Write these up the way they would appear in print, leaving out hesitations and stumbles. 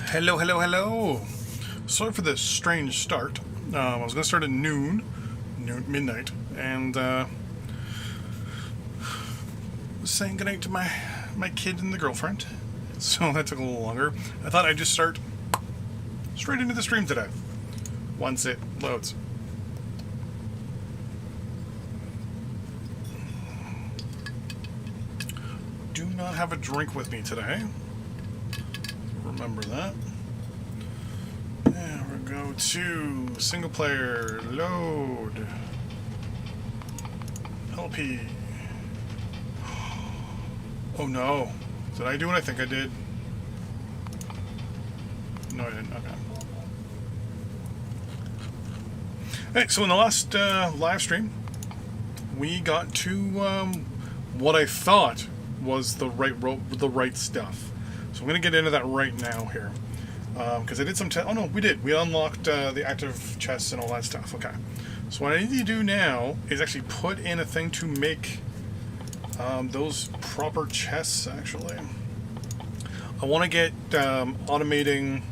Hello, hello, hello. Sorry for this strange start. I was going to start at midnight, and was saying goodnight to my kid and the girlfriend. So that took a little longer. I thought I'd just start straight into the stream today, once it loads. Do not have a drink with me today. Remember that. And we'll go to single player, load, LP. Oh no. Did I do what I think I did? No, I didn't. Okay. Hey, so in the last live stream, we got to what I thought was the right stuff. So I'm going to get into that right now here. Because I did some oh no, we did. We unlocked the active chests and all that stuff. Okay. So what I need to do now is actually put in a thing to make those proper chests, actually. I want to get automating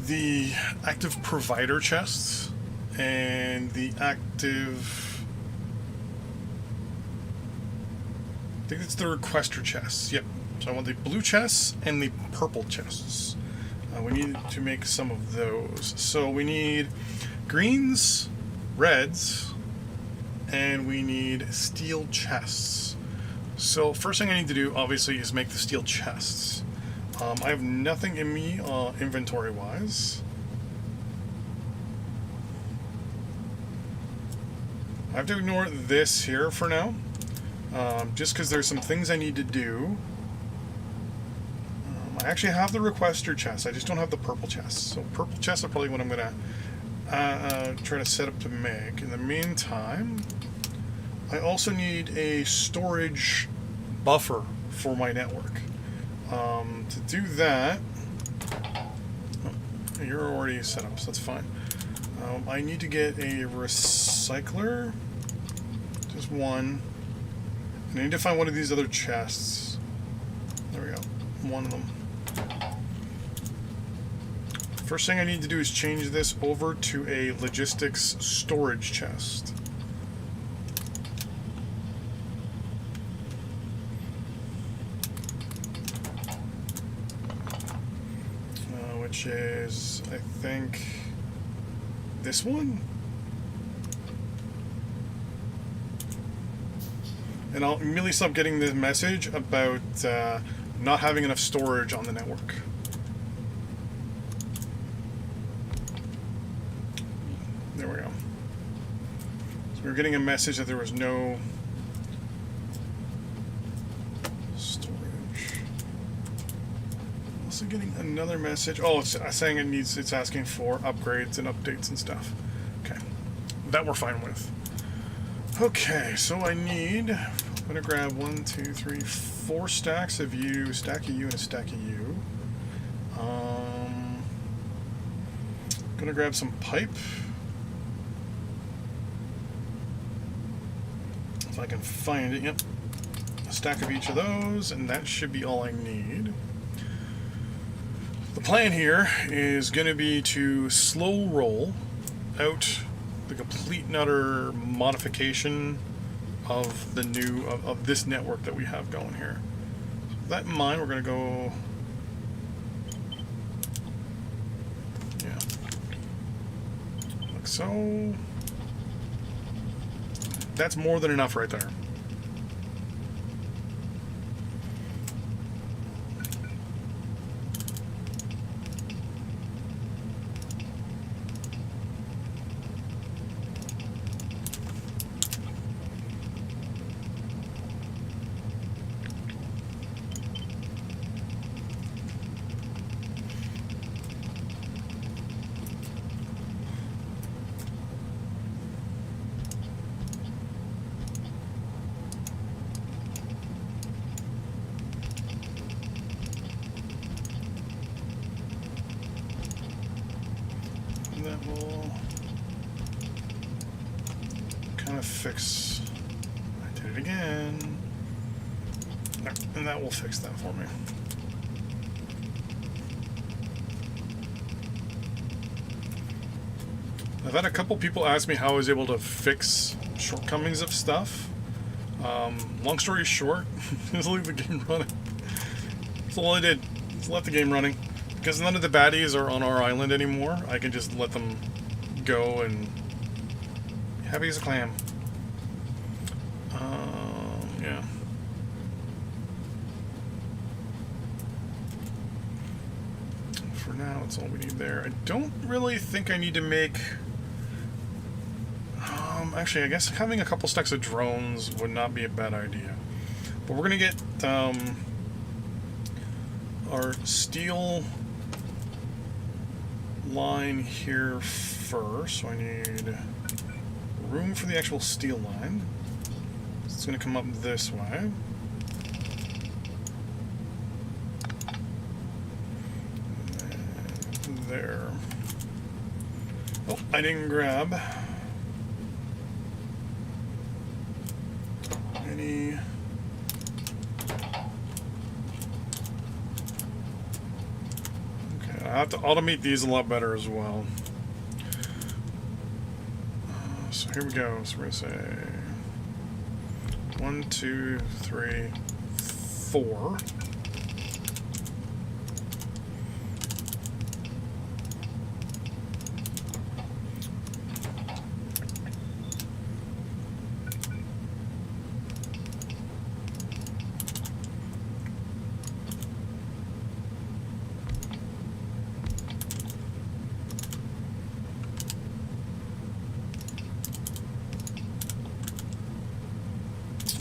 the active provider chests and the active... I think it's the requester chests. Yep. So I want the blue chests and the purple chests. We need to make some of those. So we need greens, reds, and we need steel chests. So first thing I need to do, obviously, is make the steel chests. I have nothing in me inventory-wise. I have to ignore this here for now, just because there's some things I need to do. I actually have the requester chest, I just don't have the purple chest. So purple chests are probably what I'm going to try to set up to make. In the meantime, I also need a storage buffer for my network. To do that, you're already set up, so that's fine. I need to get a recycler, just one, and I need to find one of these other chests. There we go, one of them. First thing I need to do is change this over to a logistics storage chest. Which is, I think, this one? And I'll immediately stop getting the message about not having enough storage on the network. There we go. So we were getting a message that there was no storage. Also getting another message. Oh, it's saying it's asking for upgrades and updates and stuff. Okay, that we're fine with. Okay, so I'm gonna grab 1, 2, 3, 4 stacks of you, stack of you, and a stack of you. Gonna grab some pipe. If I can find it, yep. A stack of each of those, and that should be all I need. The plan here is going to be to slow roll out the complete and utter modification of the new, of this network that we have going here. So with that in mind, we're going to go, yeah, like so. That's more than enough right there. That will kind of fix. I did it again. And that will fix that for me. I've had a couple people ask me how I was able to fix shortcomings of stuff. Long story short, just leave the game running. That's all I did. Just let the game running. Because none of the baddies are on our island anymore, I can just let them go and happy as a clam. Yeah. For now, that's all we need there. I don't really think I need to make... actually, I guess having a couple stacks of drones would not be a bad idea. But we're going to get our steel line here first. So I need room for the actual steel line. So it's going to come up this way. And there. Oh, I didn't grab any. Okay, I have to automate these a lot better as well. So here we go. So we're going to say 1, 2, 3, 4.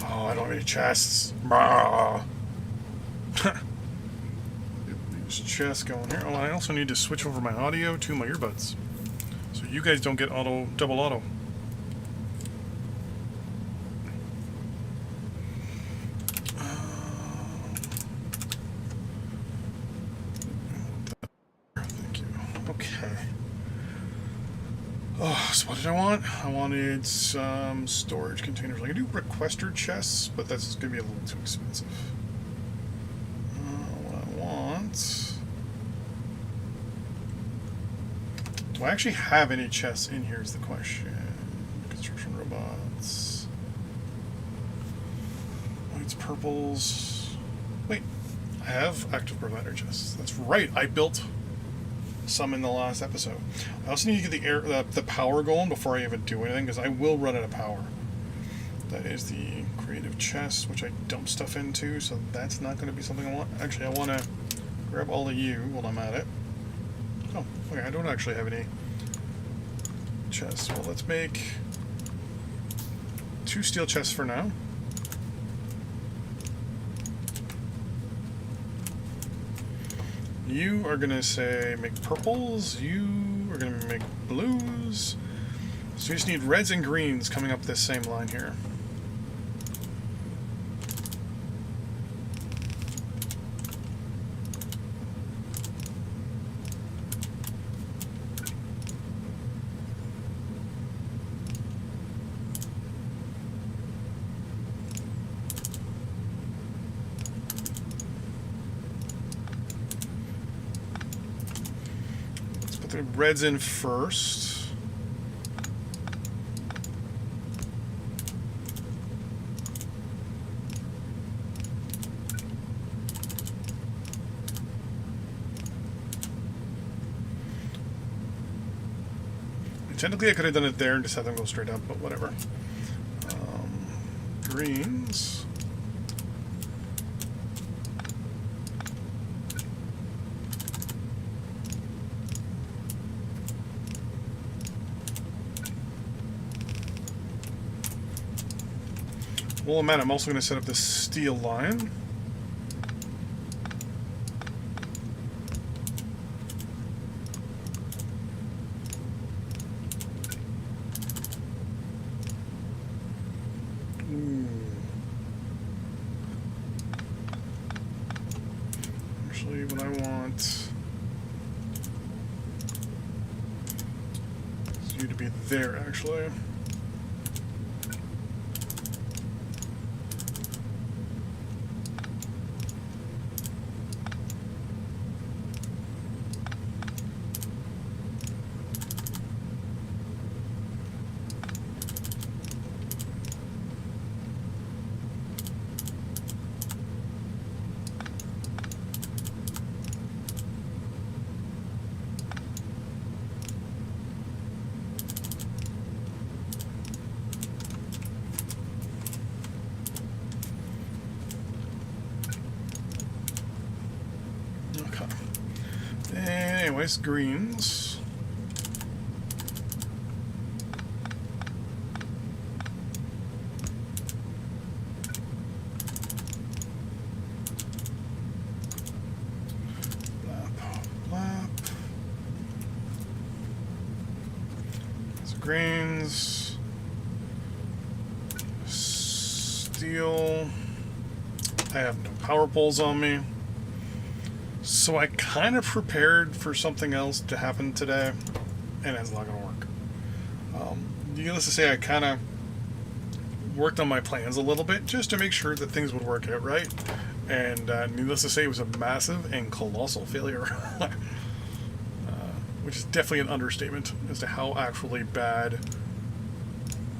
Oh, I don't have any chests. Get these chests going here. Oh, I also need to switch over my audio to my earbuds, so you guys don't get double auto. Thank you. Okay. Oh, so what did I want? I wanted some storage containers. I can do requester chests, but that's going to be a little too expensive. What I want... Do I actually have any chests in here is the question. Construction robots. Whites, purples. Wait, I have active provider chests. That's right, I built some in the last episode. I also need to get the power going before I even do anything, because I will run out of power. That is the creative chest, which I dump stuff into, so that's not going to be something I want. Actually, I want to grab all of you while I'm at it. Oh, okay, I don't actually have any chests. Well, let's make 2 steel chests for now. You are going to say make purples. You are going to make blues. So we just need reds and greens coming up this same line here. The reds in first. Technically I could have done it there and just had them go straight up, but whatever. Greens. Well, man, I'm also going to set up this steel line. Ooh. Actually, what I want is you to be there, actually. Okay. Anyways, greens. Greens, steel. I have no power poles on me, so I kind of prepared for something else to happen today, and it's not going to work. Needless to say, I kind of worked on my plans a little bit just to make sure that things would work out right, and needless to say, it was a massive and colossal failure. Which is definitely an understatement as to how actually bad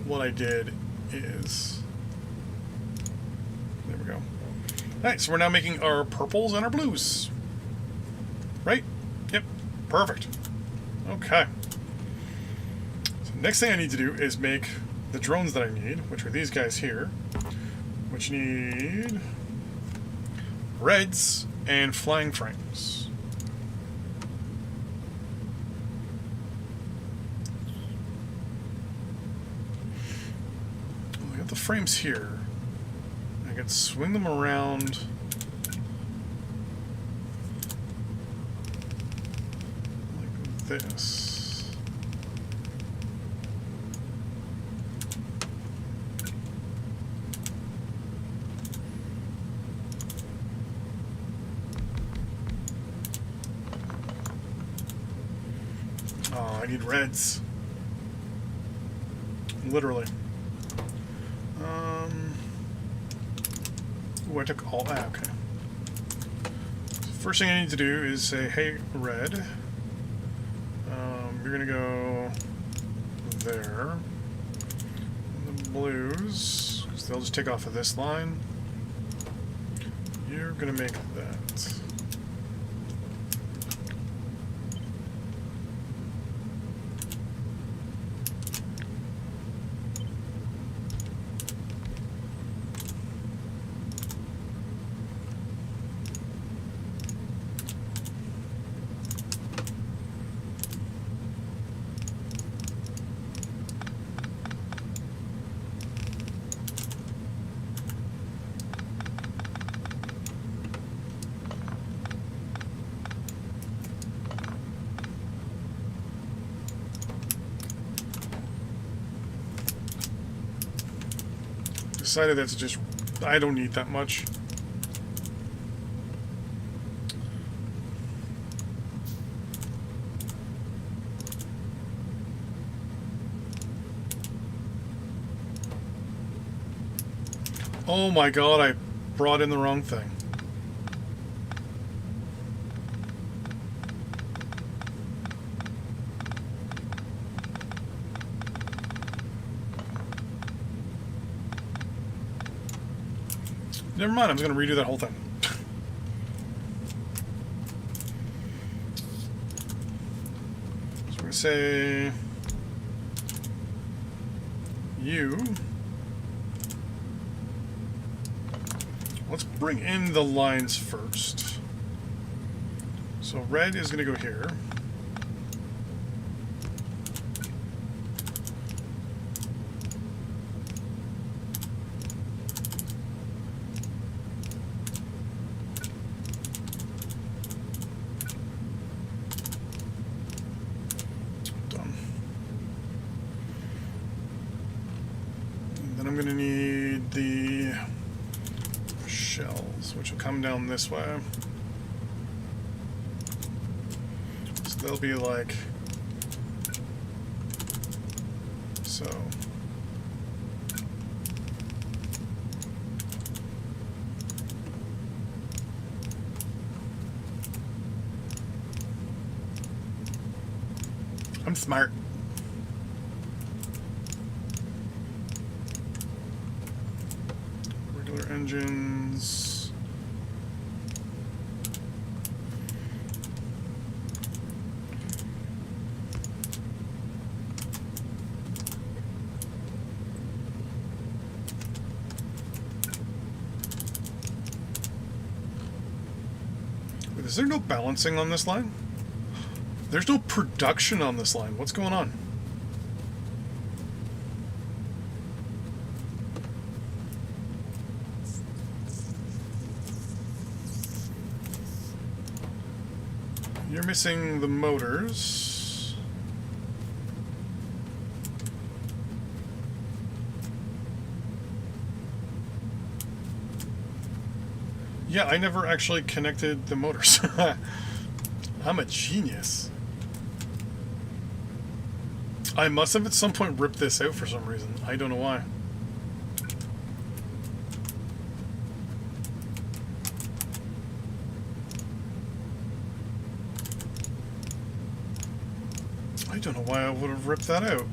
what I did is. There we go. Alright, so we're now making our purples and our blues. Right? Yep. Perfect. Okay. So next thing I need to do is make the drones that I need, which are these guys here, which need reds and flying frames. The frames here, I can swing them around like this. Oh, I need reds. Literally. Oh, I took all that, okay. First thing I need to do is say, hey, red, you're gonna go there. And the blues, because they'll just take off of this line. You're gonna make that. Decided that's just, I don't need that much. Oh my god, I brought in the wrong thing. Never mind, I'm just going to redo that whole thing. So we're going to say you. Let's bring in the lines first. So red is going to go here. I'm going to need the shells, which will come down this way. So they'll be like so. I'm smart. Engines. With Is there no balancing on this line? There's no production on this line. What's going on? You're missing the motors. Yeah, I never actually connected the motors. I'm a genius. I must have at some point ripped this out for some reason. I don't know why. I don't know why I would have ripped that out.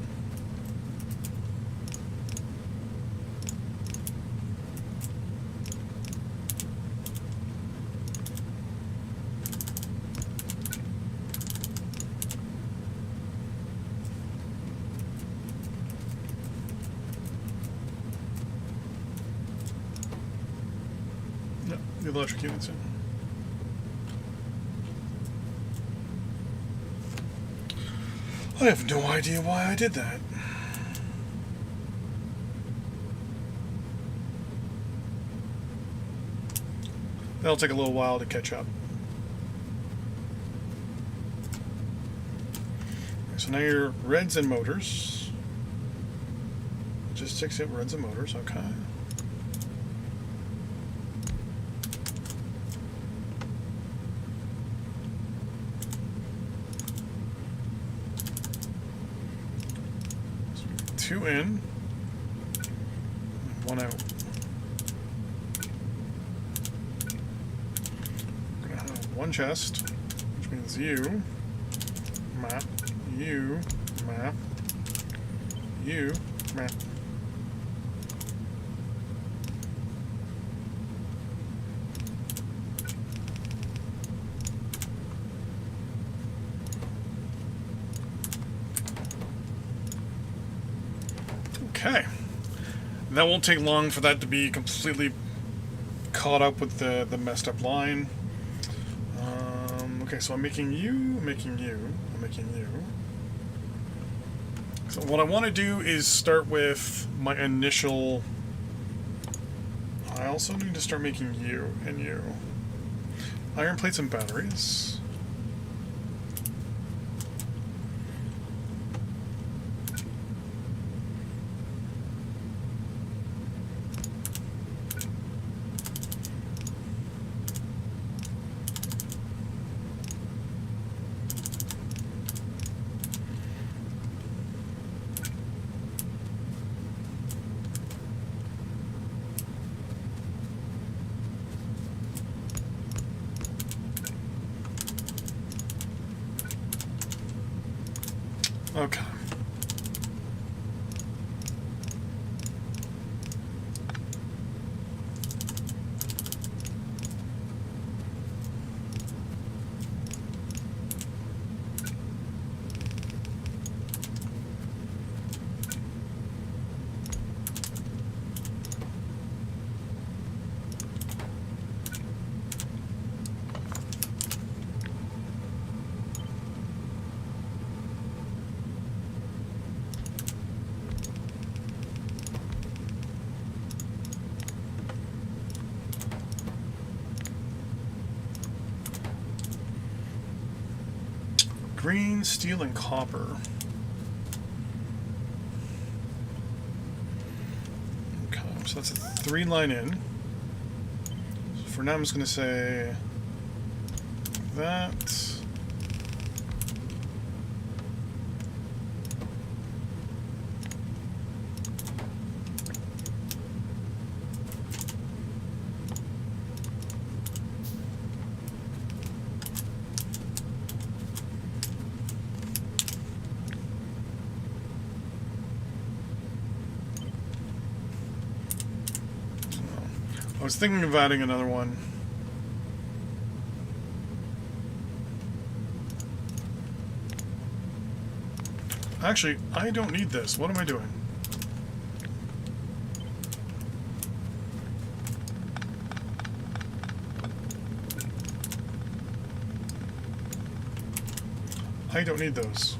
No, the electric unit's in. I have no idea why I did that. That'll take a little while to catch up. So now you're reds and motors. Logistics hit reds and motors, okay. Two in, and one out. We're gonna have one chest, which means you, map, you, map, you, map. Okay, that won't take long for that to be completely caught up with the messed up line. Okay, so I'm making you, I'm making you, I'm making you. So what I want to do is start with my initial... I also need to start making you and you. Iron plates and batteries. Okay. Green, steel, and copper. Okay, so that's a 3-line in. So for now, I'm just going to say that. I was thinking of adding another one. Actually, I don't need this. What am I doing? I don't need those.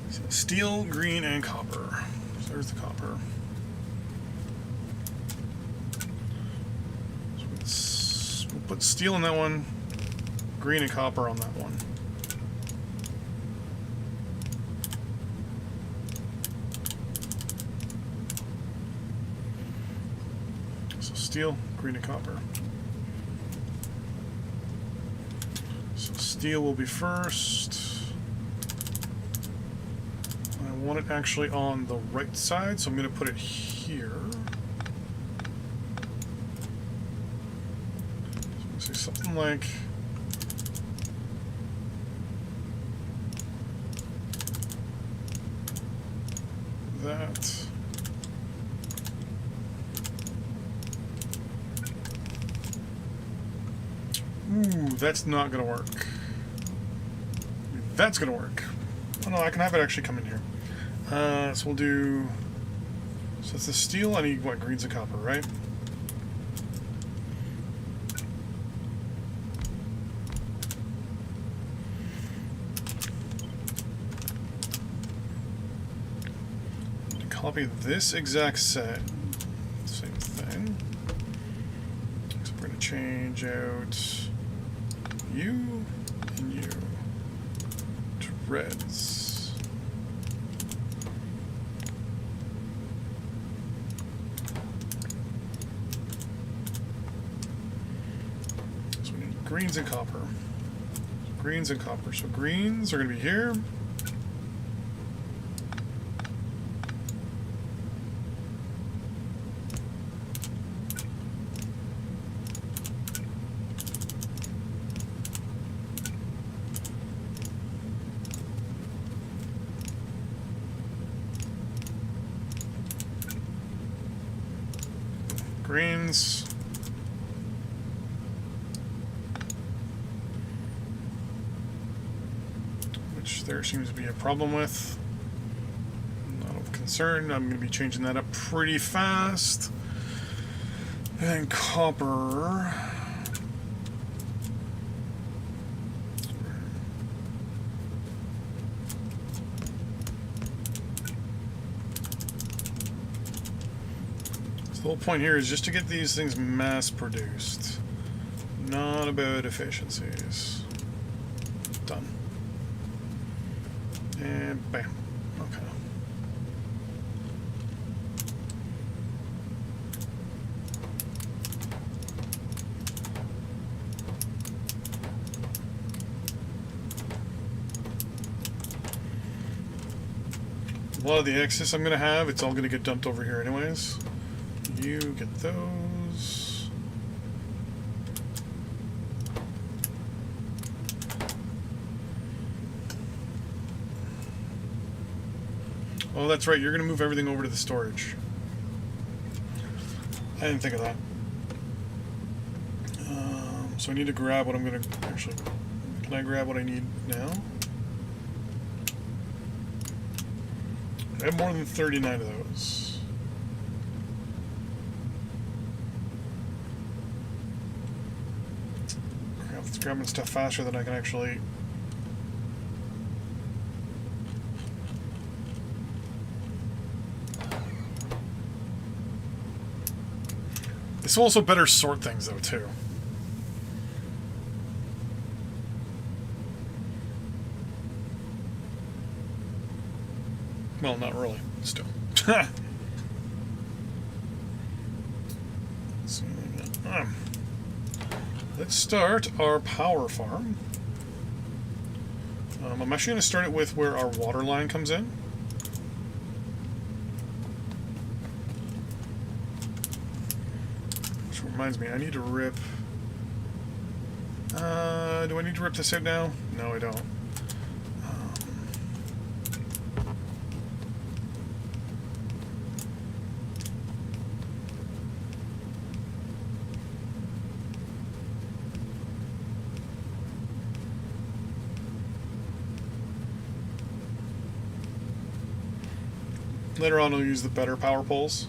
So steel, green, and copper. So there's the copper. So we'll put steel in that one, green and copper on that one. Steel, green, and copper. So steel will be first. I want it actually on the right side, so I'm going to put it here. So something like that. Ooh, that's not gonna work. That's gonna work. Oh no, I can have it actually come in here. So we'll do... So it's the steel, I need, what, greens and copper, right? To copy this exact set. Same thing. So we're gonna change out you and you to reds. So we need greens and copper. Greens and copper. So greens are going to be here. Greens. Which there seems to be a problem with. Not of concern. I'm going to be changing that up pretty fast. And copper. The whole point here is just to get these things mass produced, not about efficiencies. Done. And bam. Okay. A lot of the excess I'm going to have, it's all going to get dumped over here anyways. You get those. Oh, that's right. You're going to move everything over to the storage. I didn't think of that. So I need to grab what I'm going to... Actually, can I grab what I need now? I have more than 39 of those. It's grabbing stuff faster than I can actually... This will also better sort things, though, too. Well, not really. Still. Let's see. Let's start our power farm. I'm actually going to start it with where our water line comes in. Which reminds me, I need to rip... do I need to rip this out now? No, I don't. Later on, I'll use the better power poles.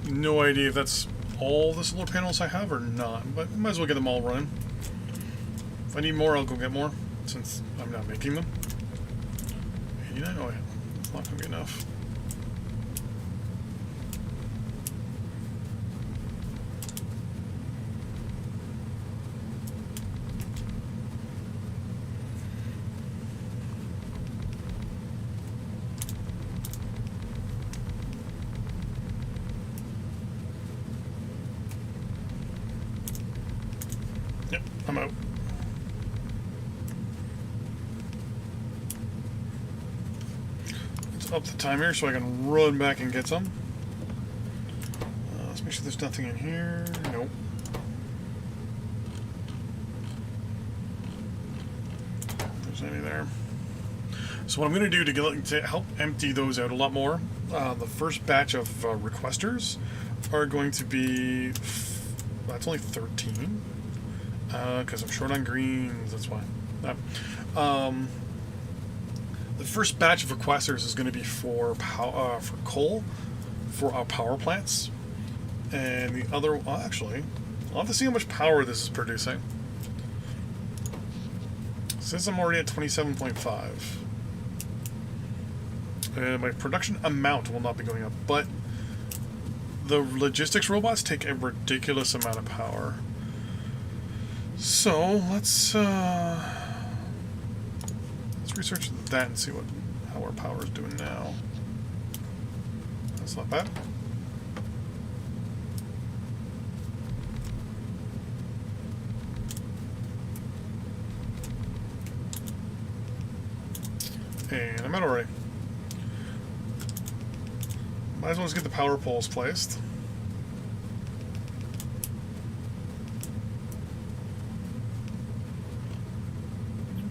No idea if that's all the solar panels I have or not, but might as well get them all running. If I need more, I'll go get more, since I'm not making them. 89? Oh yeah, it's not going to be enough. Yep, I'm out. Let's up the time here so I can run back and get some. Let's make sure there's nothing in here. Nope. There's any there. So what I'm going to do to help empty those out a lot more, the first batch of requesters are going to be, that's only 13. Because I'm short on greens, that's why. The first batch of requesters is going to be for coal, for our power plants, and the other. Well, actually, I'll have to see how much power this is producing. Since I'm already at 27.5, my production amount will not be going up, but the logistics robots take a ridiculous amount of power. So let's research that and see how our power is doing now. That's not bad. And I'm out already. Might as well just get the power poles placed.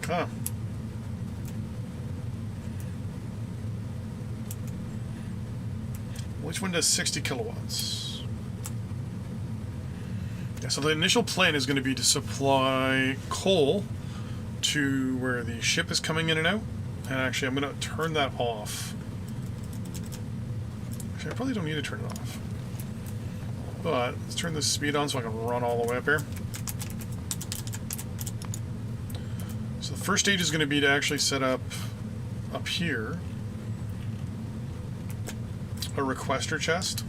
Okay. Which one does 60 kilowatts? Yeah, so the initial plan is going to be to supply coal to where the ship is coming in and out. And actually, I'm going to turn that off. Actually, I probably don't need to turn it off. But let's turn the speed on so I can run all the way up here. So the first stage is going to be to actually set up here a requester chest.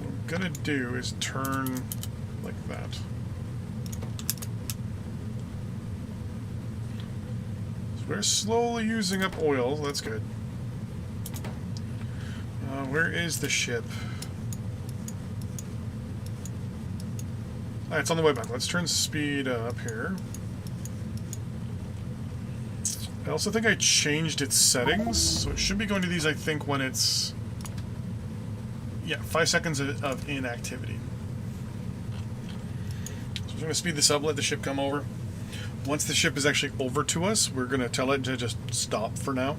What I'm going to do is turn like that. So we're slowly using up oil. That's good. Where is the ship? Alright, it's on the way back. Let's turn speed up here. I also think I changed its settings, so it should be going to these, I think, when it's... Yeah, 5 seconds of inactivity. So I'm going to speed this up, let the ship come over. Once the ship is actually over to us, we're going to tell it to just stop for now.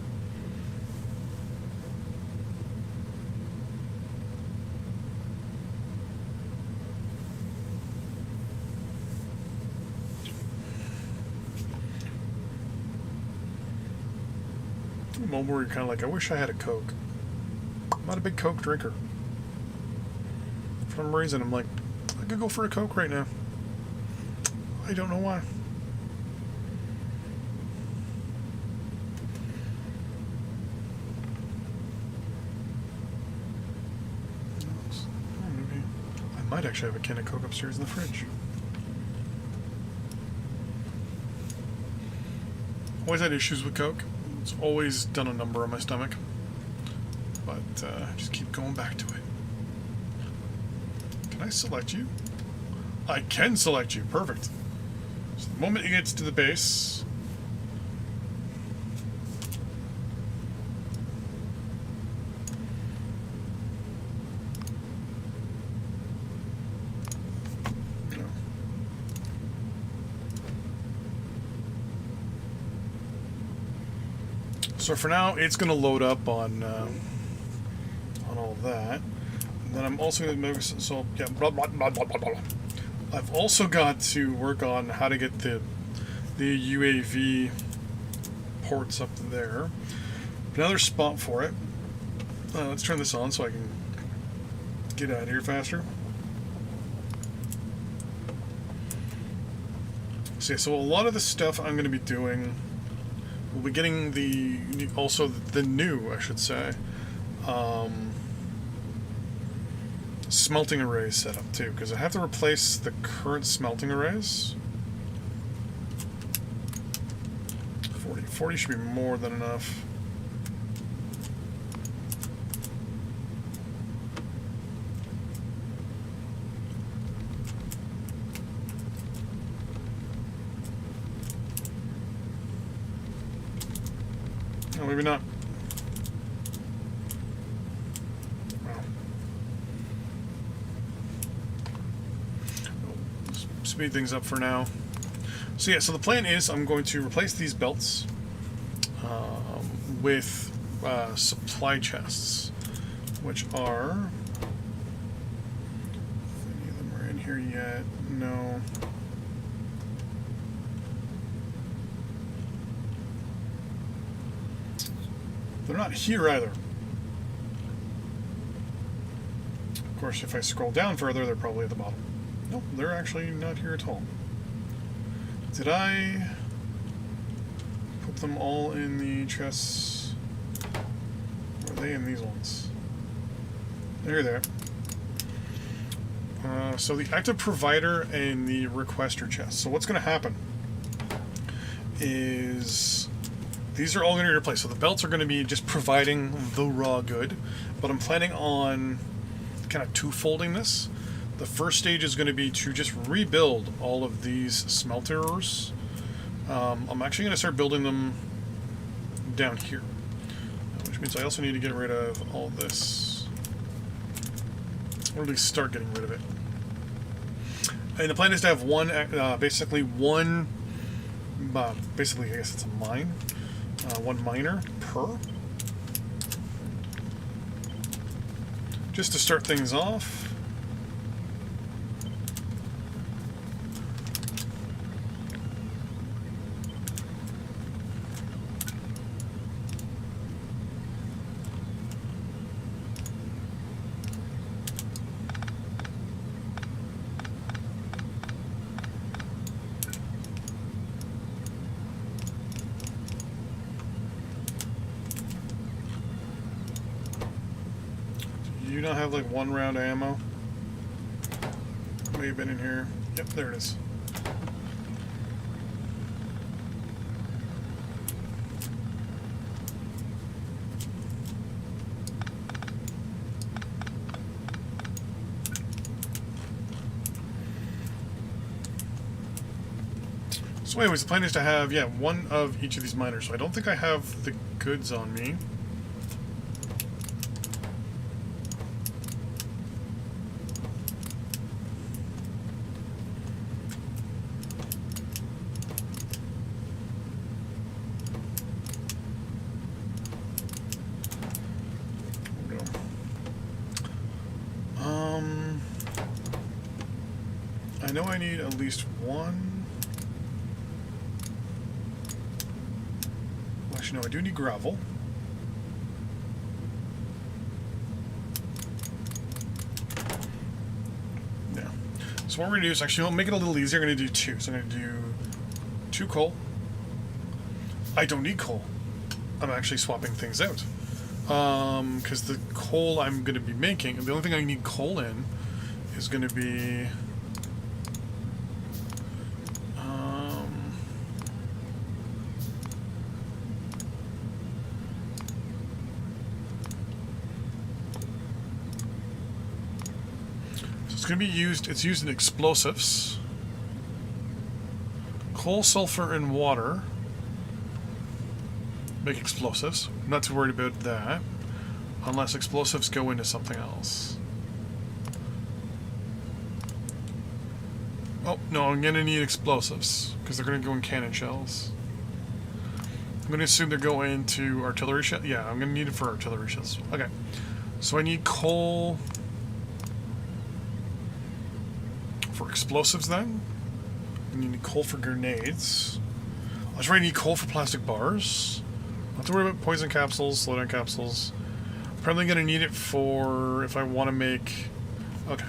moment where you're kind of like, I wish I had a Coke. I'm not a big Coke drinker. For some reason, I'm like, I could go for a Coke right now. I don't know why. Maybe I might actually have a can of Coke upstairs in the fridge. Always had issues with Coke. It's always done a number on my stomach. But just keep going back to it. Can I select you? I can select you. Perfect. So the moment it gets to the base... No. So for now, it's going to load up on all that. And then I'm also going to make so yeah. Blah, blah, blah, blah, blah, blah. I've also got to work on how to get the UAV ports up there. Another spot for it. Let's turn this on so I can get out of here faster. So a lot of the stuff I'm going to be doing, we'll be getting the new, I should say, smelting arrays set up too, because I have to replace the current smelting arrays. 40 should be more than enough. Oh, maybe not. Wow. Speed things up for now. So yeah, so the plan is I'm going to replace these belts with supply chests, which are... if any of them are in here yet? No. They're not here either. Of course, if I scroll down further, they're probably at the bottom. Nope, they're actually not here at all. Did I put them all in the chests? Or are they in these ones? There they are. So the active provider and the requester chest. So what's going to happen is these are all going to be replaced. So the belts are going to be just providing the raw good, but I'm planning on kind of two-folding this. The first stage is going to be to just rebuild all of these smelters. I'm actually going to start building them down here, which means I also need to get rid of all this, or at least start getting rid of it. And the plan is to have one, basically I guess it's a mine, one miner per, just to start things off. Do you not have like one round of ammo? May have been in here. Yep, there it is. So anyways, the plan is to have, yeah, one of each of these miners. So I don't think I have the goods on me. I know I need at least one. Actually, no, I do need gravel. So what we're going to do is actually, I'll make it a little easier. I'm going to do 2. So I'm going to do 2 coal. I don't need coal. I'm actually swapping things out. Because the coal I'm going to be making, the only thing I need coal in is going to be... so it's going to be used, it's used in explosives. Coal, sulfur, and water make explosives. I'm not too worried about that. Unless explosives go into something else. Oh, no, I'm going to need explosives. Because they're going to go in cannon shells. I'm going to assume they're going into artillery shells. Yeah, I'm going to need it for artillery shells. Okay. So I need coal for explosives then. I need coal for grenades. I was ready to need coal for plastic bars. Not have to worry about poison capsules, slowdown capsules. Probably going to need it for if I want to make... Okay.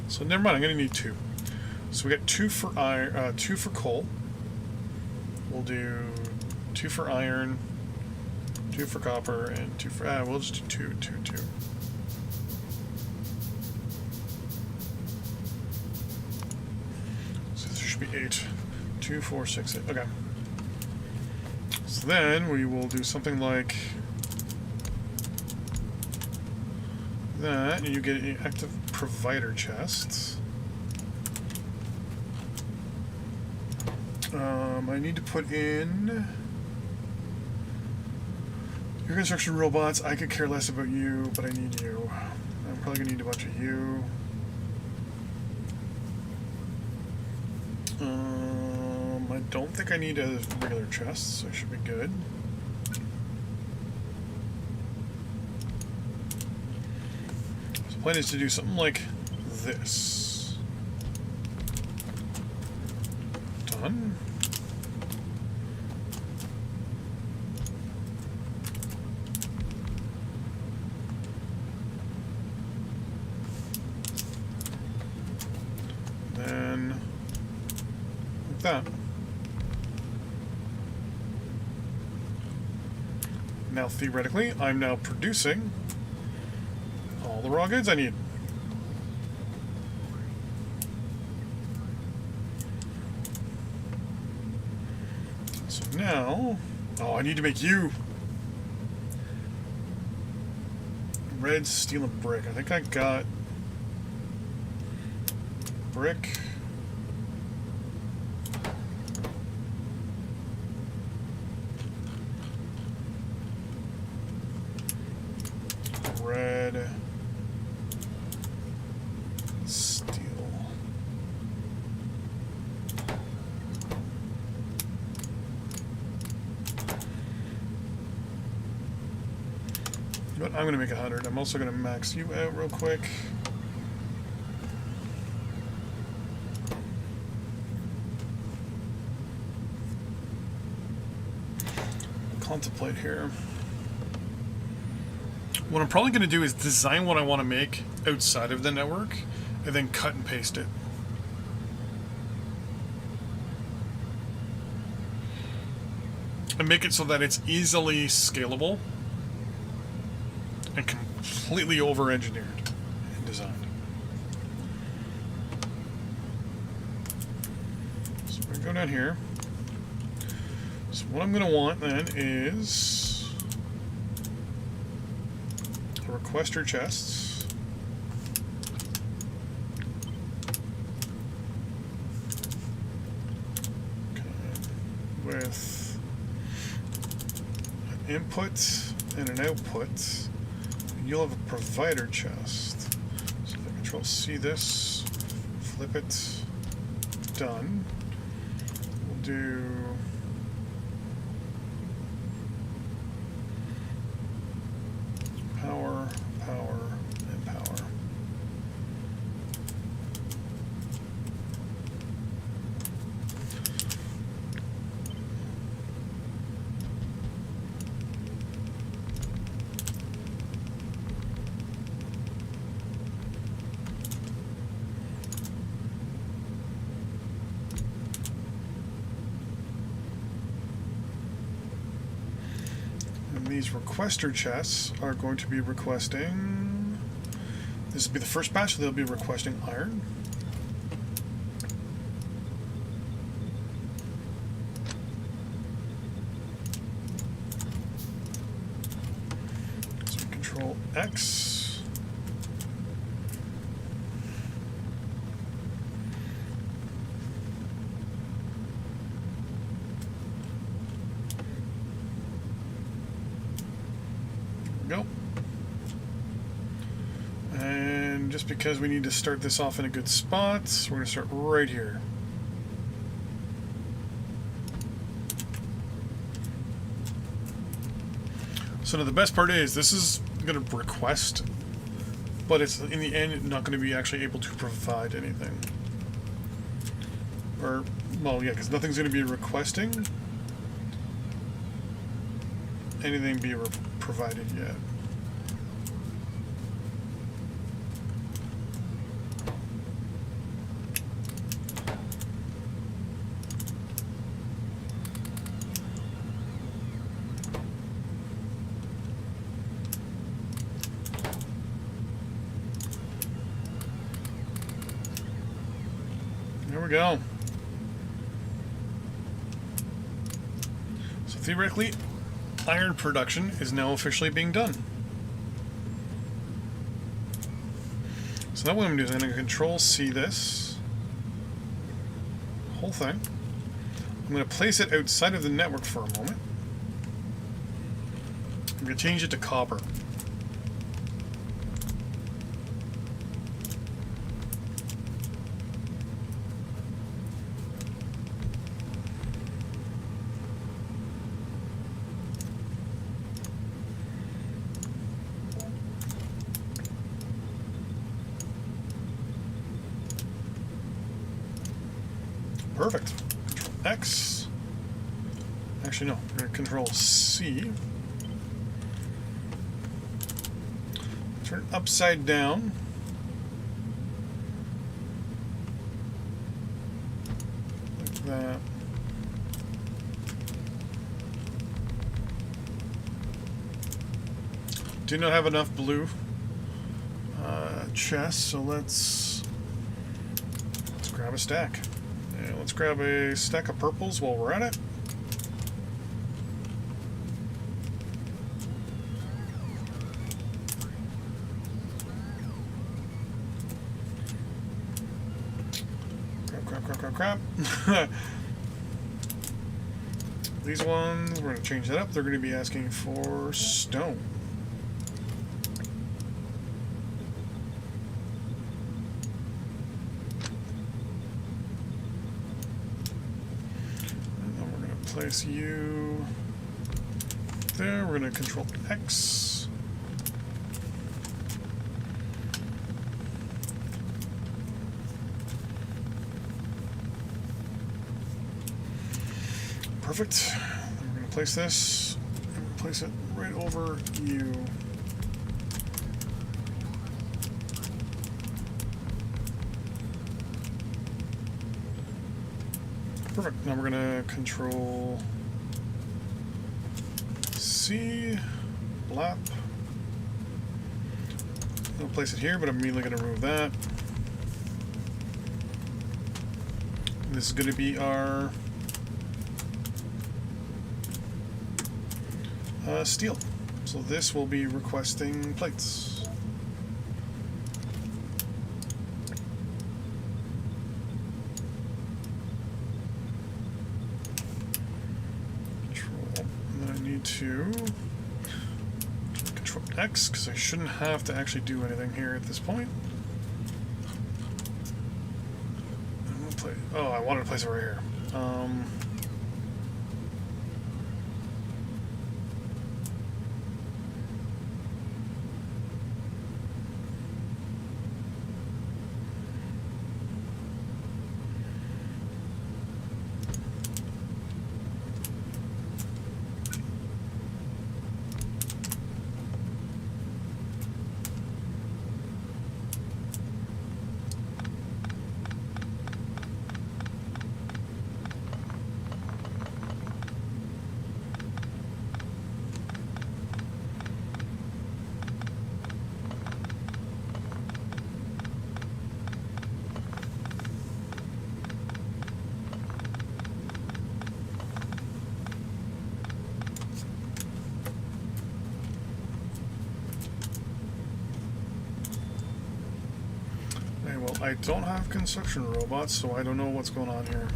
So never mind, I'm going to need 2. So we got 2 for iron, 2 for coal. We'll do 2 for iron, 2 for copper, and 2 for... we'll just do 2. So there should be 8. 2, 4, 6, 8. Okay. So then we will do something like that, and you get an active provider chest. I need to put in your construction robots. I could care less about you, but I need you. I'm probably gonna need a bunch of you. I don't think I need a regular chest, so I should be good. So the plan is to do something like this. Done. Then like that. Now theoretically, I'm now producing all the raw goods I need. So now, oh, I need to make you. Red, steel, and brick. I think I got brick. Red, steel. But I'm going to make 100. I'm also going to max you out real quick. Contemplate here. What I'm probably going to do is design what I want to make outside of the network and then cut and paste it. And make it so that it's easily scalable and completely over-engineered and designed. So we're going to go down here. So what I'm going to want then is requester chests. Okay. With an input and an output. You'll have a provider chest. So if I control C this, flip it, done. We'll do power, and power. these requester chests are going to be requesting... This will be the first batch, so they'll be requesting iron. So Control X. Go. And just because we need to start this off in a good spot, we're going to start right here. So now the best part is this is going to request, but it's in the end not going to be actually able to provide anything. Or, well, yeah, because nothing's going to be requesting anything be provided yet. There we go. So theoretically, iron production is now officially being done. So now what I'm going to do is I'm going to Control C this whole thing. I'm going to place it outside of the network for a moment. I'm going to change it to copper. Perfect. Control X. Actually, no. We're going to Control C. Turn it upside down. Like that. Do not have enough blue chests, so let's grab a stack. And let's grab a stack of purples while we're at it. Crap. These ones, we're going to change that up. They're going to be asking for stone. Place you there. We're going to Control X. Perfect. We're going to place this and place it right over you. Perfect. Now we're going to Control C, blap. I'll place it here, but I'm immediately going to remove that. This is going to be our steel. So this will be requesting plates. To Control X, because I shouldn't have to actually do anything here at this point. Oh, I wanted to place it right here. well, I don't have construction robots, so I don't know what's going on here.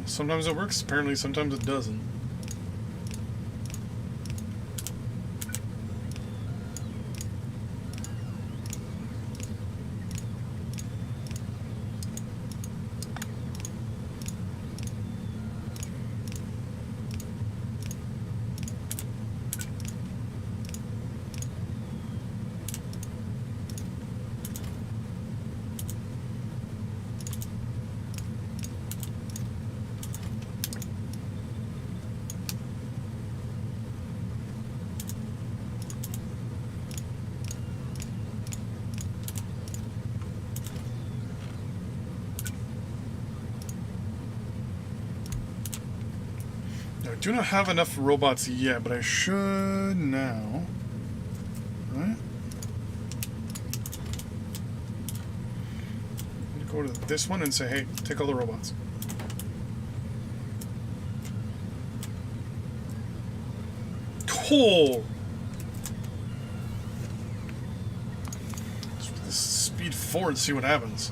Sometimes it works, apparently sometimes it doesn't. I do not have enough robots yet, but I should now. Right? Go to this one and say, hey, take all the robots. Oh! Let's speed forward and see what happens.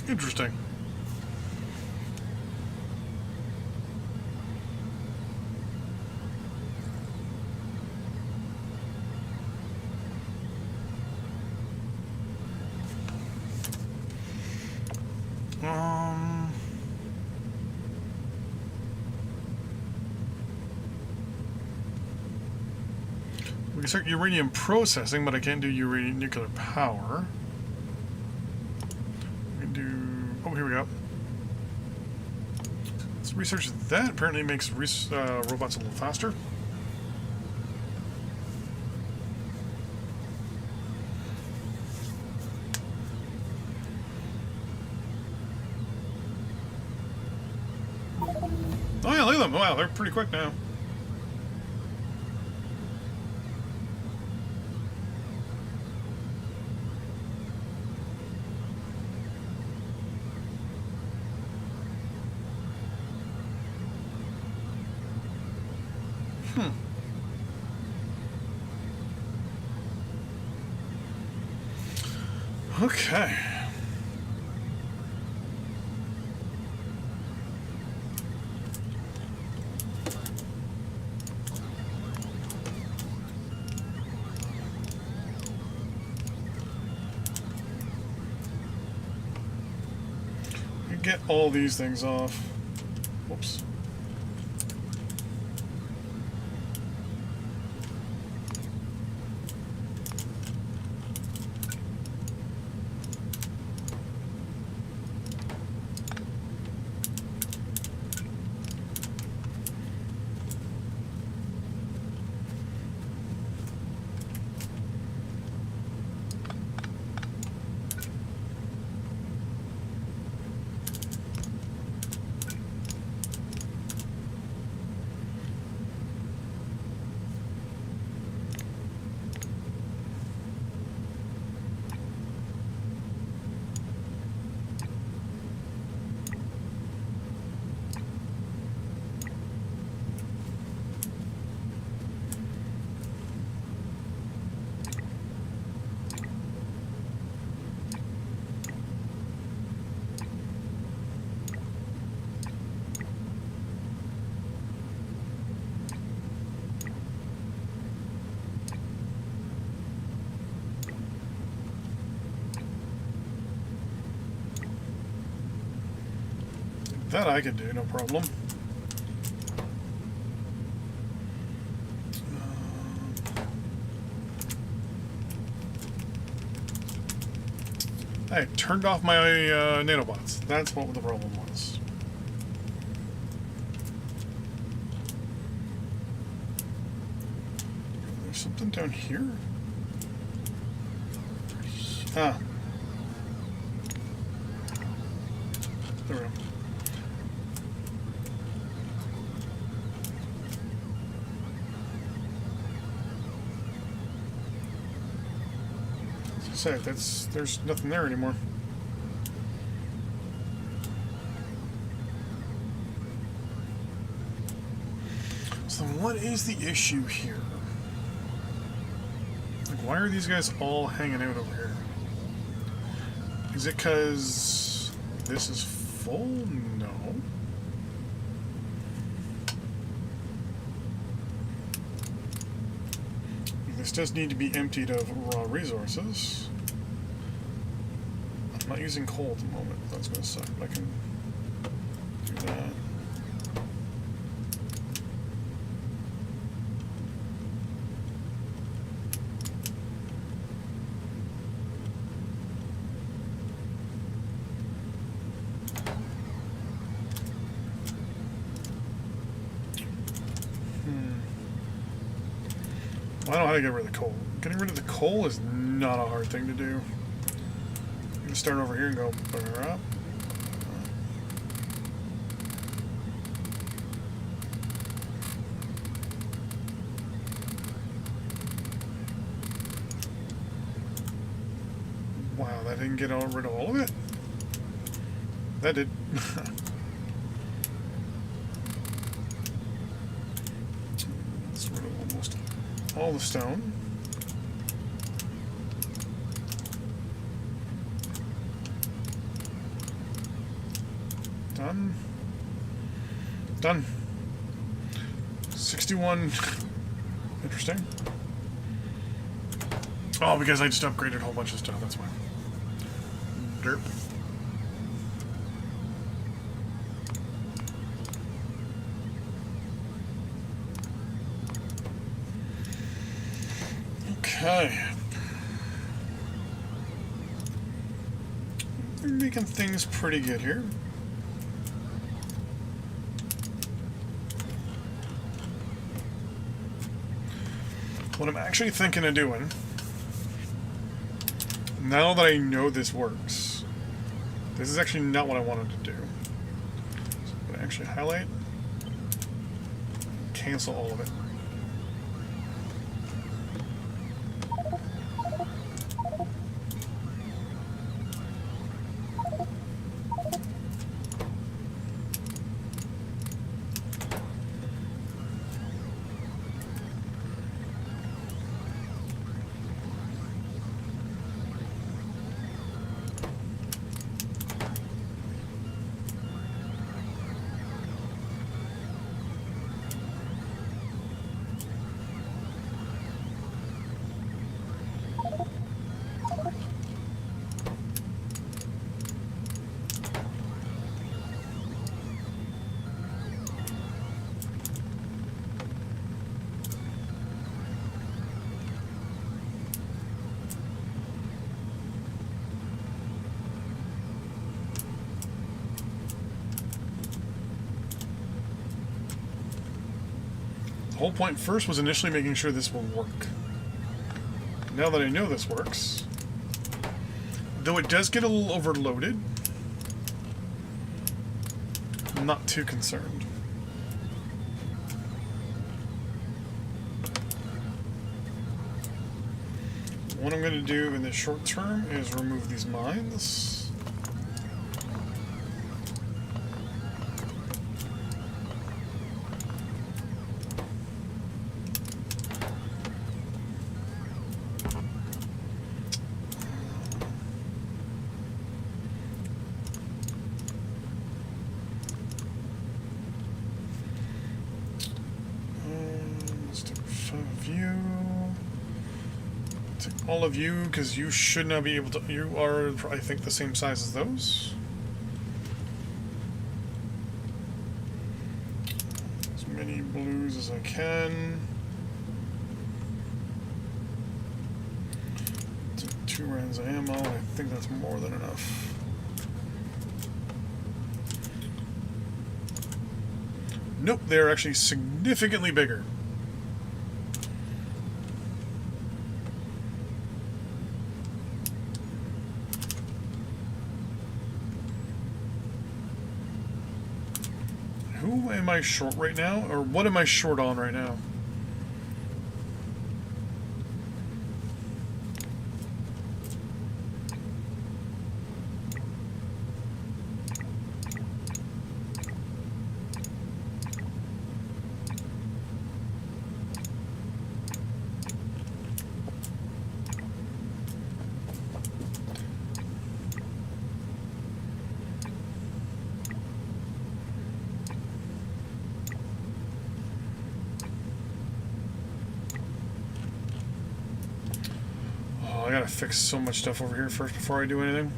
Interesting. We can start uranium processing, but I can't do uranium nuclear power. We can do... Oh, here we go. Let's research that. Apparently it makes robots a little faster. Oh yeah, look at them. Wow, they're pretty quick now. Okay. Get all these things off. Whoops. That I can do, no problem. I turned off my nanobots. That's what the problem was. There's something down here? Ah. There we go. As I said, there's nothing there anymore. So what is the issue here? Like, why are these guys all hanging out over here? Is it because this is full? No. This does need to be emptied of raw resources. I'm not using coal at the moment. That's going to suck, but I can do that. I don't know how to get rid of the coal. Getting rid of the coal is not a hard thing to do. I'm gonna start over here and go up. Wow, that didn't get rid of all of it? That did. That's rid of almost all the stone. Done. Done. 61. Interesting. Oh, because I just upgraded a whole bunch of stuff, that's why. Derp. Okay. We're making things pretty good here. What I'm actually thinking of doing, now that I know this works, this is actually not what I wanted to do. So I'm going to actually highlight, cancel all of it. The whole point first was initially making sure this will work. Now that I know this works, though it does get a little overloaded, I'm not too concerned. What I'm going to do in the short term is remove these mines. All of you, because you should not be able to. You are, I think, the same size as those. As many blues as I can. 2 rounds of ammo. I think that's more than enough. Nope, they're actually significantly bigger. Who am I short right now? Or what am I short on right now? I gotta fix so much stuff over here first before I do anything.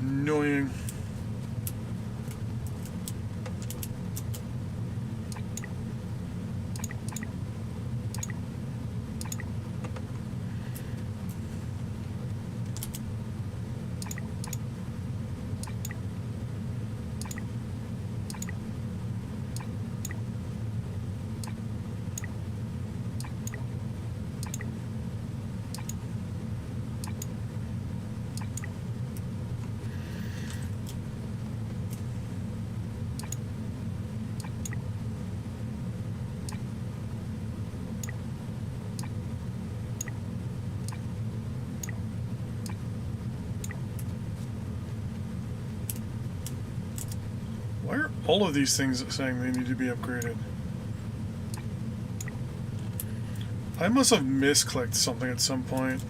Annoying. Why are all of these things saying they need to be upgraded? I must have misclicked something at some point.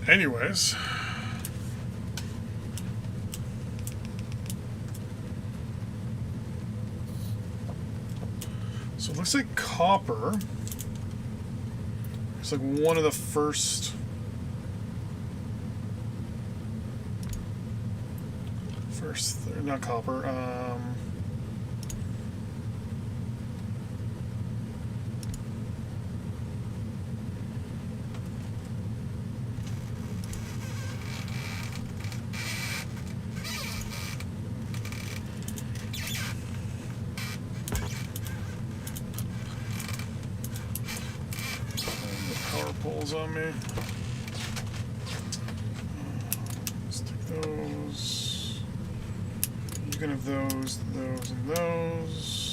Anyways, so it looks like copper. It's like one of the first. Not copper. Poles on me. Let's take those. You can have those, and those.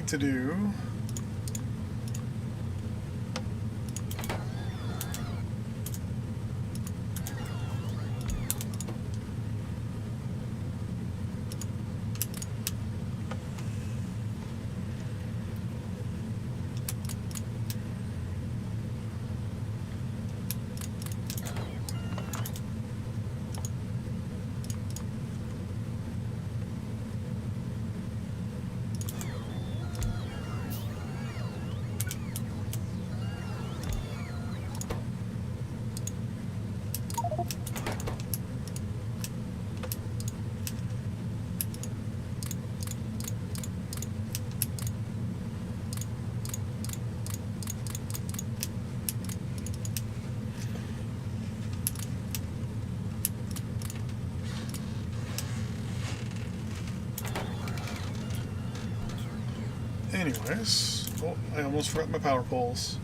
To do. Anyways, oh, I almost forgot my power poles.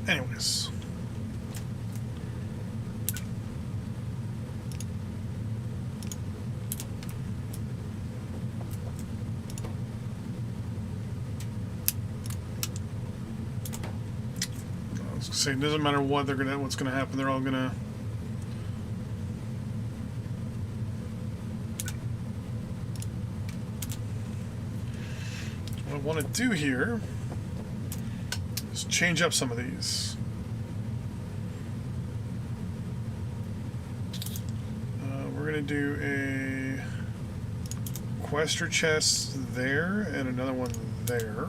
Anyways. Say it doesn't matter what what's gonna happen. They're all gonna. What I want to do here is change up some of these. We're gonna do a quester chest there and another one there.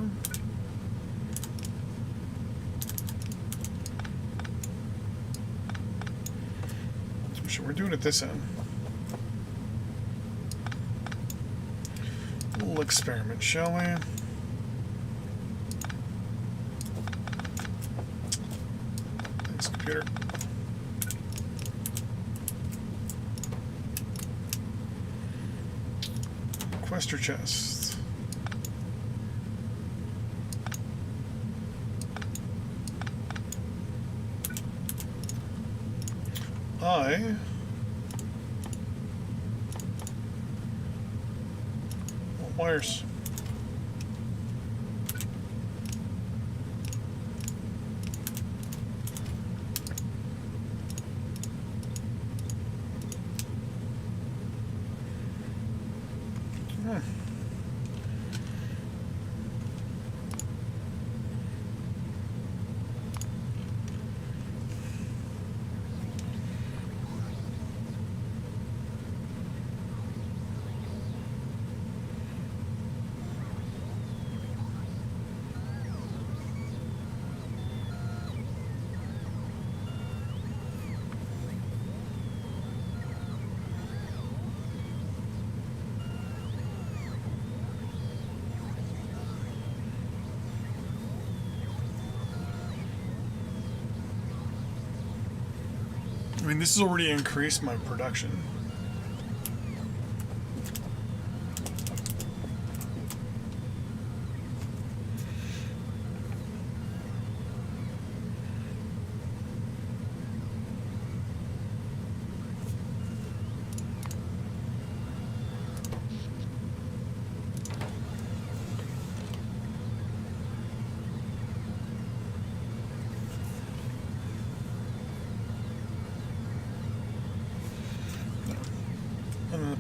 We're doing it this end. A little experiment, shall we? Thanks, computer. Quester chest. Wires. I mean, this has already increased my production.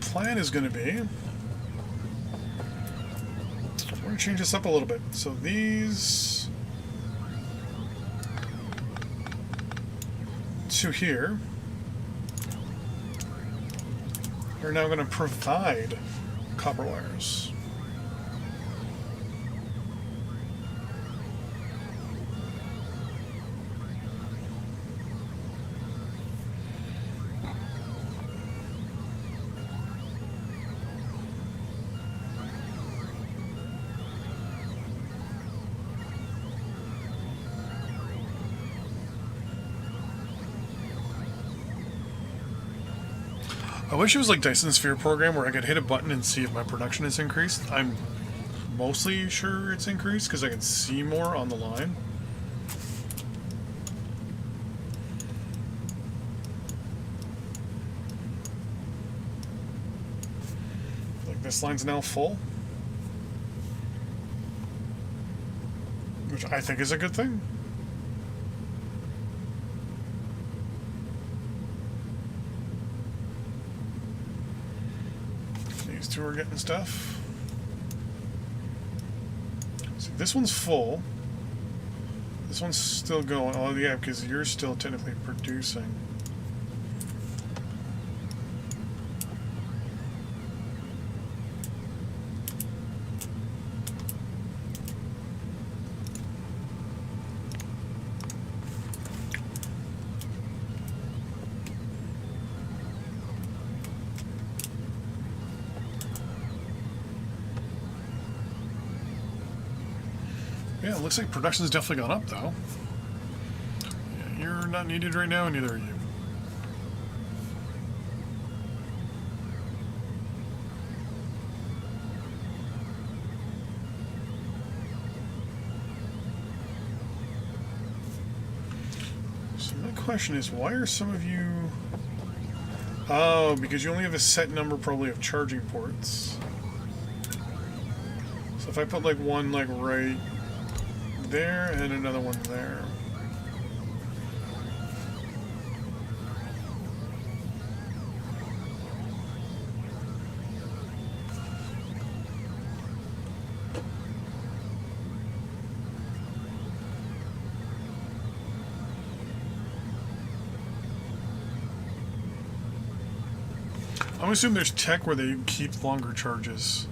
Plan is going to be, we're going to change this up a little bit. So these two here are now going to provide copper wires. I wish it was like Dyson Sphere program where I could hit a button and see if my production is increased. I'm mostly sure it's increased because I can see more on the line. Like this line's now full, which I think is a good thing. Two are getting stuff. See, this one's full. This one's still going. Oh, yeah, because you're still technically producing. Yeah, it looks like production's definitely gone up, though. Yeah, you're not needed right now, and neither are you. So my question is, why are some of you... Oh, because you only have a set number probably of charging ports. So if I put like one like right there and another one there. I'm assuming there's tech where they keep longer charges.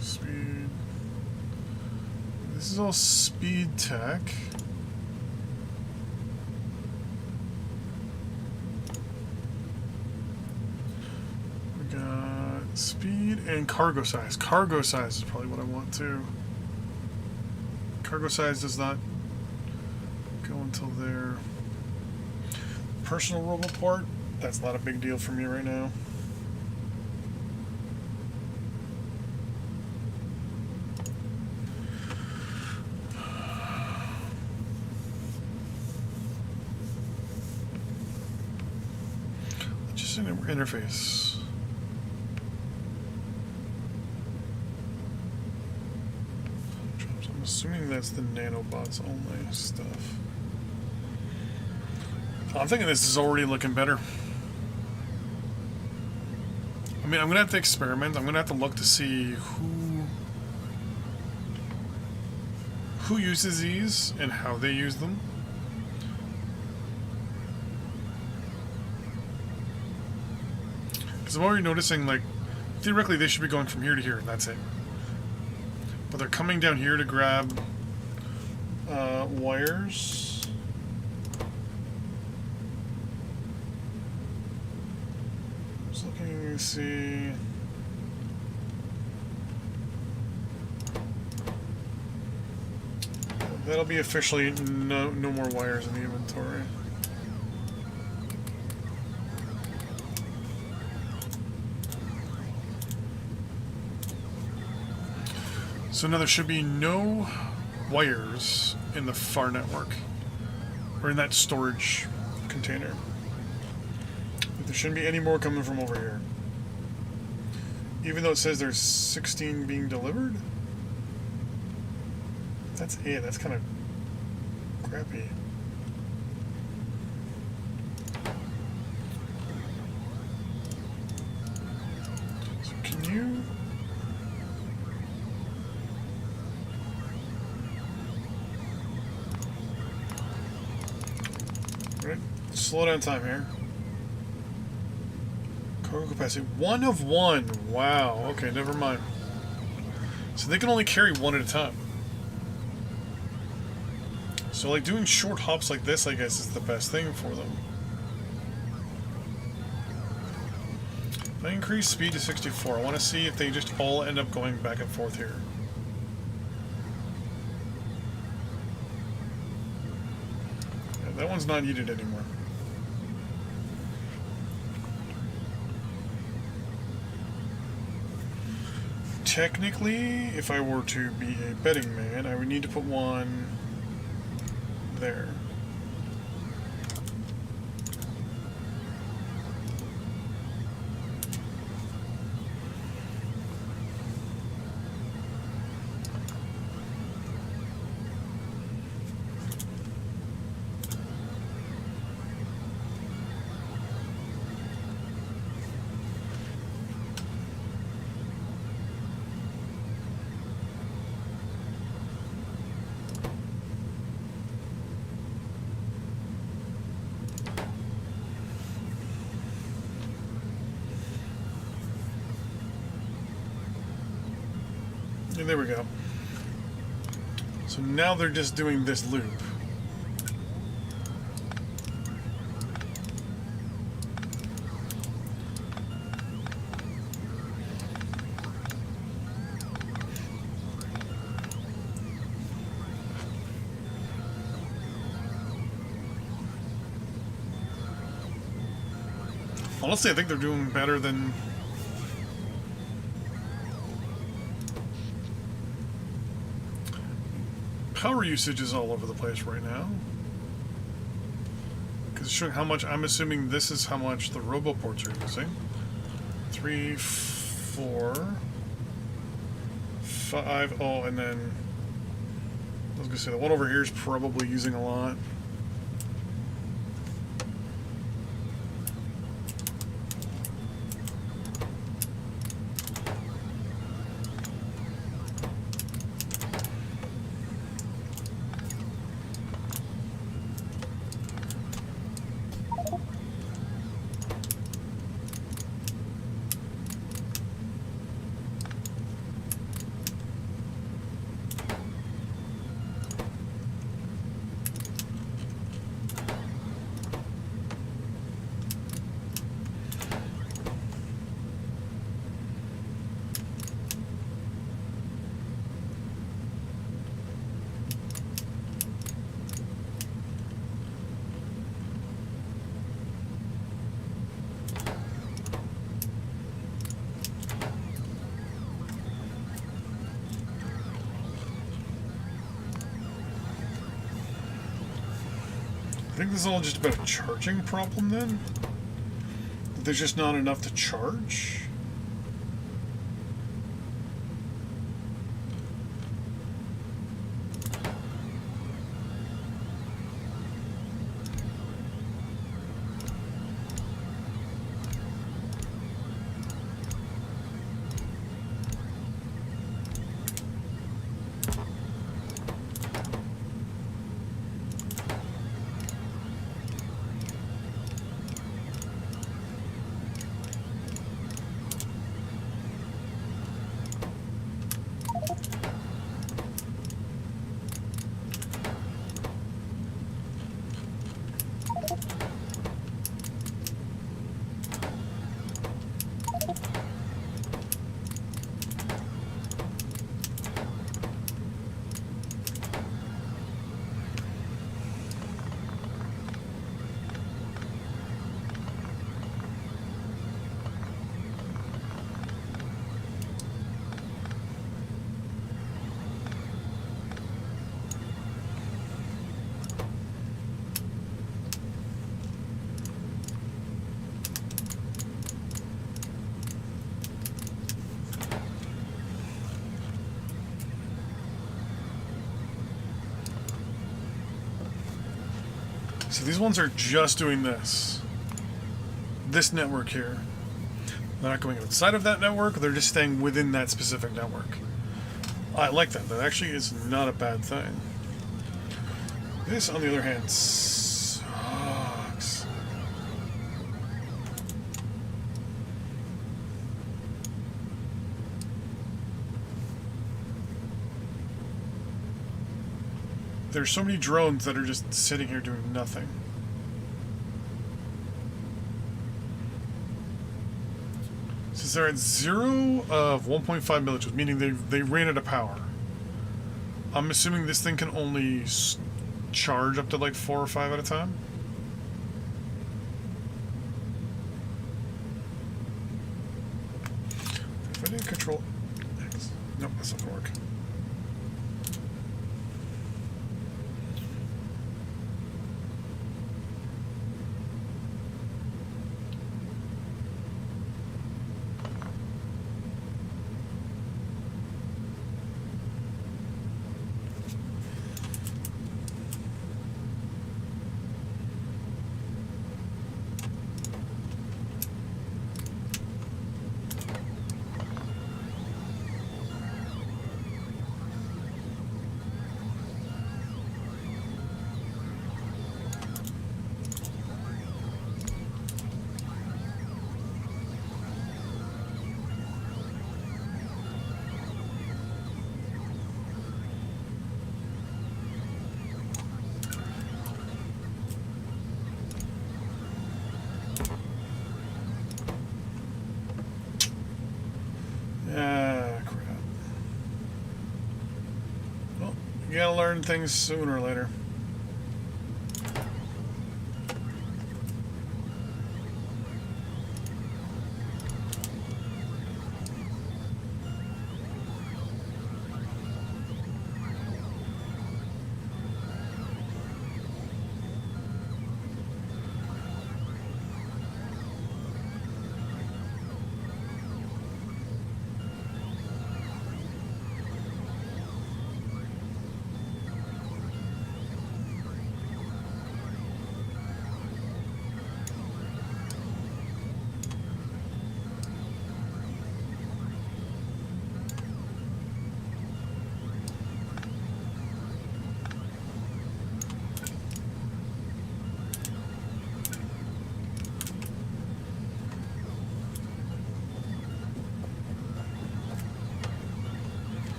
Speed. This is all speed tech. We got speed and cargo size. Cargo size is probably what I want too. Cargo size does not go until there. Personal robot port, that's not a big deal for me right now. Just an interface. I'm assuming that's the nanobots only stuff. I'm thinking this is already looking better. I mean, I'm going to have to experiment. I'm going to have to look to see who uses these and how they use them. Because I'm already noticing, like, theoretically they should be going from here to here, and that's it. But they're coming down here to grab wires. Just looking to see. That'll be officially no more wires in the inventory. So now there should be no wires in the FAR network, or in that storage container. There shouldn't be any more coming from over here. Even though it says there's 16 being delivered? That's it, that's kind of crappy. So can you... Slow down time here. Cargo capacity. 1 of 1. Wow. Okay, never mind. So they can only carry one at a time. So like doing short hops like this, I guess, is the best thing for them. If I increase speed to 64, I want to see if they just all end up going back and forth here. Yeah, that one's not needed anymore. Technically, if I were to be a betting man, I would need to put one there. And there we go. So now they're just doing this loop. Honestly, I think they're doing better than... Power usage is all over the place right now. Because it's showing how much... I'm assuming this is how much the roboports are using. 3, 4, 5... Oh, and then... I was going to say, the one over here is probably using a lot. I think this is all just about a charging problem then? There's just not enough to charge? So these ones are just doing this. This network here. They're not going outside of that network, they're just staying within that specific network. I like that. That actually is not a bad thing. This, on the other hand, sucks. There's so many drones that are just sitting here doing nothing. Since they're at 0 of 1.5 millijoules, meaning they ran out of power. I'm assuming this thing can only charge up to like 4 or 5 at a time. If I didn't control X. Nope, that's not gonna work. You gotta learn things sooner or later.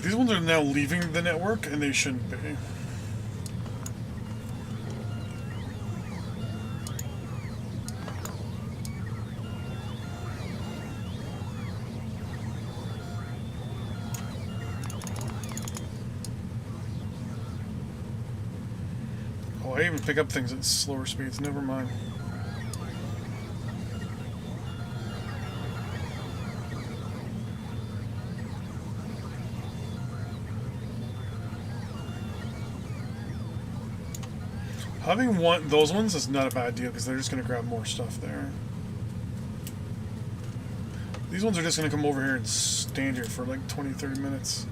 Like, these ones are now leaving the network, and they shouldn't be. Oh, I even pick up things at slower speeds. Never mind. Having those ones is not a bad deal because they're just going to grab more stuff there. These ones are just going to come over here and stand here for like 20-30 minutes.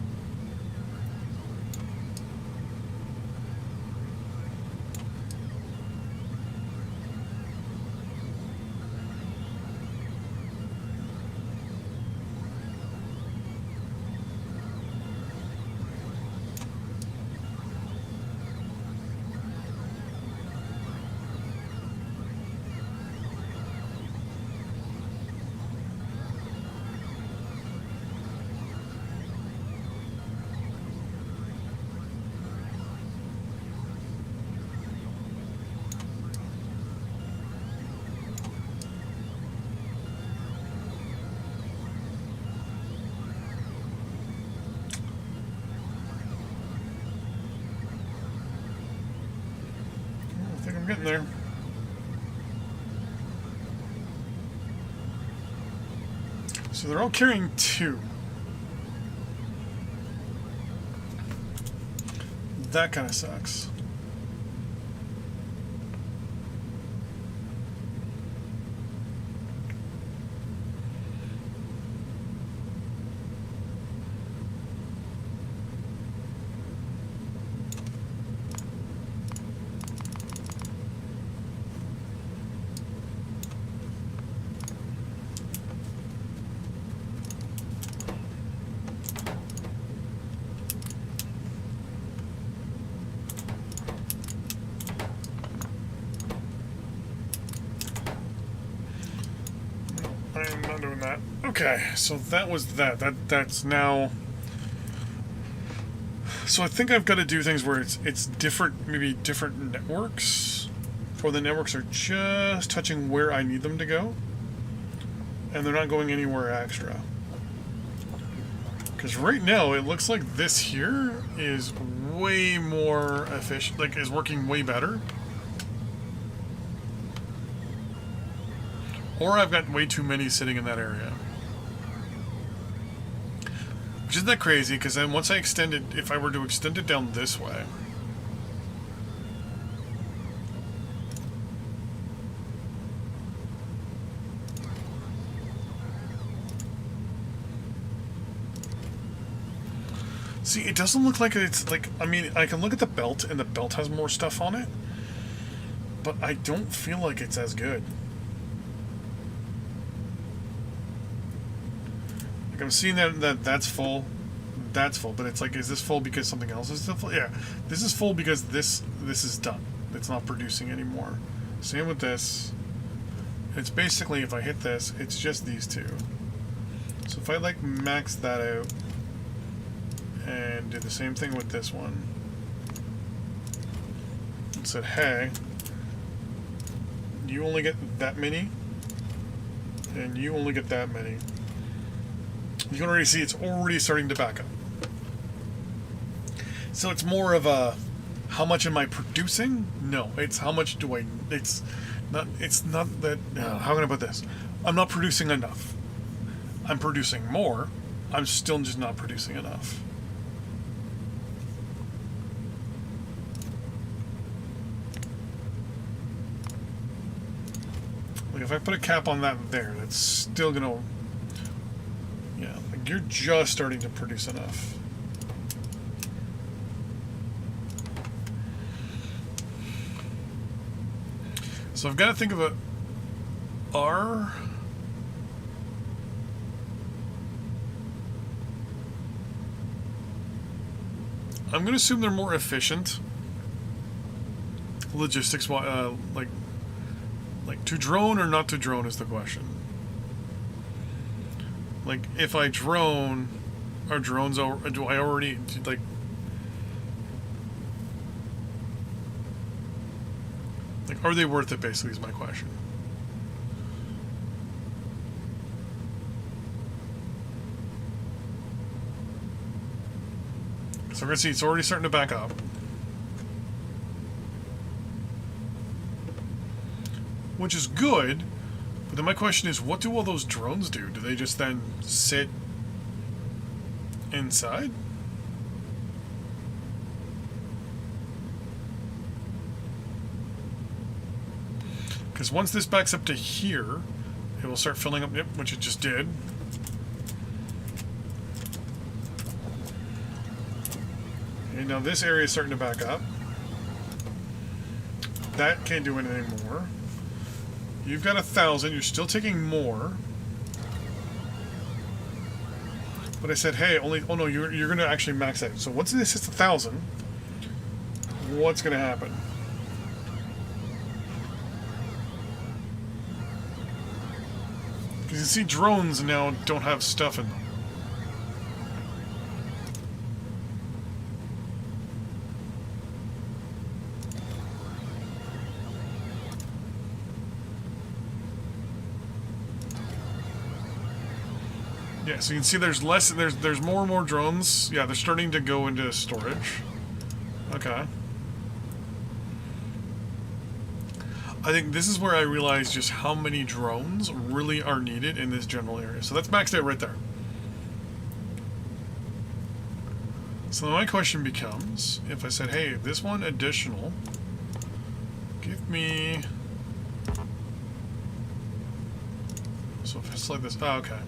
Getting there. So they're all carrying 2. That kind of sucks. I'm not doing that. Okay, so that was that. That's now. So I think I've got to do things where it's different, maybe different networks, or the networks are just touching where I need them to go, and they're not going anywhere extra. Because right now it looks like this here is way more efficient, like is working way better. Or I've got way too many sitting in that area. Which isn't that crazy, because then once I extend it, if I were to extend it down this way... See, it doesn't look like it's like... I mean, I can look at the belt, and the belt has more stuff on it. But I don't feel like it's as good. I'm seeing that's full, but it's like, is this full because something else is still full? Yeah, this is full because this is done. It's not producing anymore. Same with this. It's basically, if I hit this, it's just these two. So if I like max that out and do the same thing with this one and said, hey, you only get that many and you only get that many. You can already see it's already starting to back up. So it's more of a, how much am I producing? No, it's how much do I, it's not that, how can I put this? I'm not producing enough. I'm producing more. I'm still just not producing enough. Like if I put a cap on that there, that's still gonna, yeah, like you're just starting to produce enough. So I've got to think of a R. I'm going to assume they're more efficient. Logistics, like to drone or not to drone is the question. Like if I drone, Are drones, do I already, like are they worth it, basically, is my question. So we're going to see it's already starting to back up. Which is good, but then my question is, what do all those drones do? Do they just then sit inside? Because once this backs up to here, it will start filling up, yep, which it just did. Okay, now this area is starting to back up. That can't do anything more. You've got 1,000, you're still taking more. But I said, hey, only, oh no, you're going to actually max out. So once this hits 1,000, what's going to happen? Because you see drones now don't have stuff in them. Yeah, so you can see there's less, there's more and more drones. Yeah, they're starting to go into storage. Okay. I think this is where I realized just how many drones really are needed in this general area. So that's maxed out right there. So my question becomes, if I said, hey, this one additional, give me... So if I select this, oh, okay.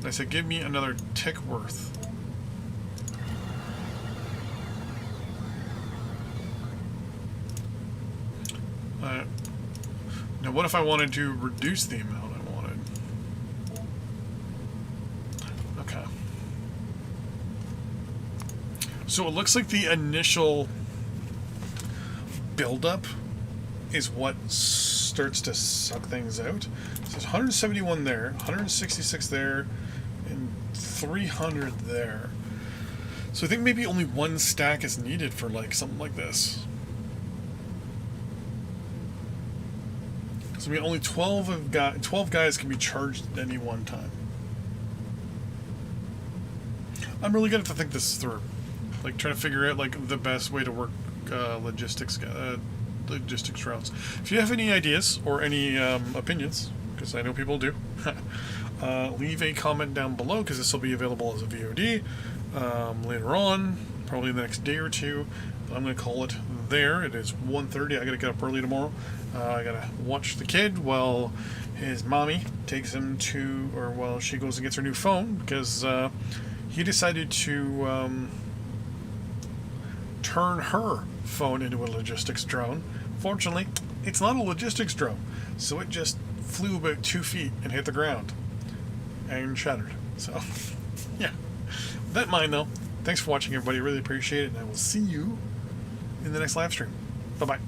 I said, give me another tick worth. Now, what if I wanted to reduce the amount I wanted? Okay. So it looks like the initial buildup is what starts to suck things out. So there's 171 there, 166 there, and 300 there. So I think maybe only one stack is needed for like something like this. So I mean, only 12 guys can be charged at any one time. I'm really gonna have to think this through, like trying to figure out like the best way to work logistics routes. If you have any ideas or any opinions, because I know people do, leave a comment down below, because this will be available as a VOD later on, probably the next day or two. But I'm going to call it there. It is 1:30. I got to get up early tomorrow. I got to watch the kid while his mommy takes him to, or while she goes and gets her new phone, because he decided to turn her phone into a logistics drone. Fortunately, it's not a logistics drone, so it just flew about 2 feet and hit the ground and shattered. So, yeah. With that in mind, though, thanks for watching, everybody. Really appreciate it, and I will see you in the next live stream. Bye-bye.